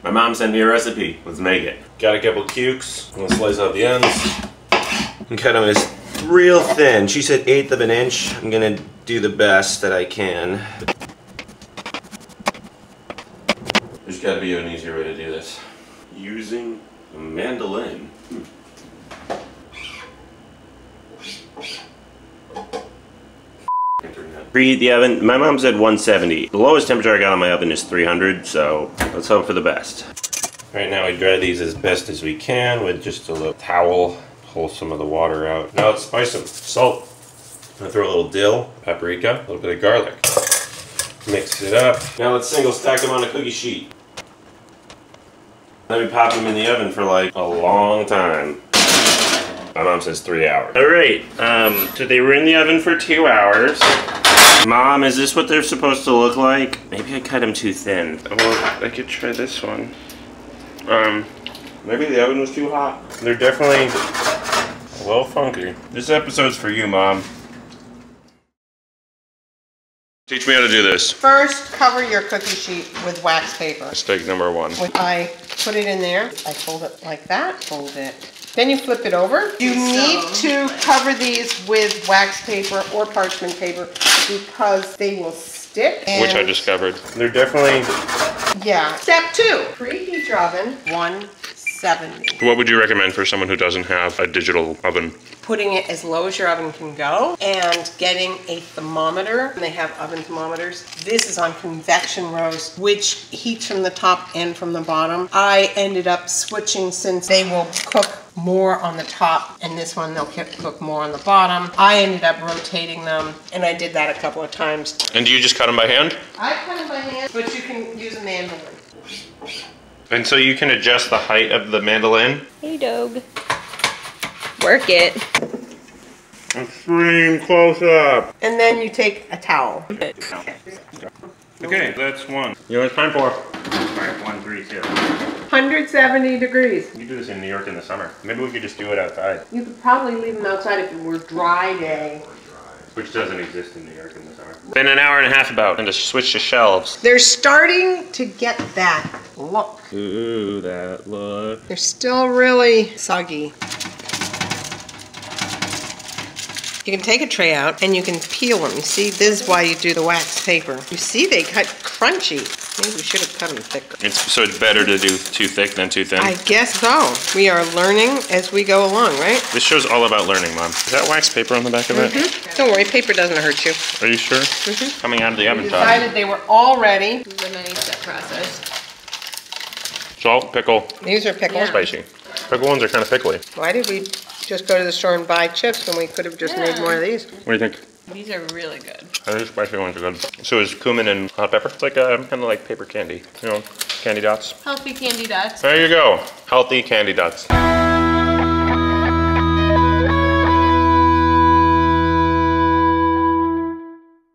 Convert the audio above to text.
My mom sent me a recipe. Let's make it. Got a couple cukes. I'm gonna slice out the ends and cut them as real thin. She said 1/8 of an inch. I'm gonna do the best that I can. There's gotta be an easier way to do this. Using a mandolin. Preheat the oven. My mom said 170. The lowest temperature I got on my oven is 300, so let's hope for the best. Right now we dry these as best as we can with just a little towel. Pull some of the water out. Now let's spice them. Salt. I'm gonna throw a little dill, paprika, a little bit of garlic. Mix it up. Now let's single stack them on a cookie sheet. Let me pop them in the oven for like a long time. My mom says 3 hours. All right, so they were in the oven for 2 hours. Mom, is this what they're supposed to look like? Maybe I cut them too thin. Well, I could try this one. Maybe the oven was too hot. They're definitely a little funky. This episode's for you, Mom. Teach me how to do this. First, cover your cookie sheet with wax paper. Mistake number 1. I put it in there. I fold it like that. Fold it. Then you flip it over. You need to cover these with wax paper or parchment paper because they will stick. Which I discovered. They're definitely... Yeah. Step 2. Preheat your oven 170. What would you recommend for someone who doesn't have a digital oven? Putting it as low as your oven can go and getting a thermometer. They have oven thermometers. This is on convection roast, which heats from the top and from the bottom. I ended up switching since they will cook more on the top and this one they'll cook more on the bottom. I ended up rotating them and I did that a couple of times. And do you just cut them by hand? I cut them by hand, but you can use a mandolin. And so you can adjust the height of the mandolin? Hey, dog. Work it. Extreme close up. And then you take a towel. Okay, that's one. You know what it's time for? Alright, 1, 3, 2. 170 degrees. You do this in New York in the summer. Maybe we could just do it outside. You could probably leave them outside if it were a dry day. Which doesn't exist in New York in the summer. Been an hour and a half about, and to switch to shelves. They're starting to get that look. Ooh, that look. They're still really soggy. You can take a tray out and you can peel them. You see, this is why you do the wax paper. You see, they cut crunchy. Maybe we should have cut them thicker. So it's better to do too thick than too thin? I guess so. We are learning as we go along, right? This show's all about learning, Mom. Is that wax paper on the back of it? Don't worry, paper doesn't hurt you. Are you sure? Coming out of the oven top. Decided they were all ready. This is a many-step process. Salt, pickle. These are pickles. Yeah. Spicy. Pickle ones are kind of pickly. Why did we just go to the store and buy chips when we could have just made more of these? What do you think? These are really good. Those spicy ones are good. So is cumin and hot pepper? It's like kind of like paper candy. You know, candy dots. Healthy candy dots. There you go. Healthy candy dots.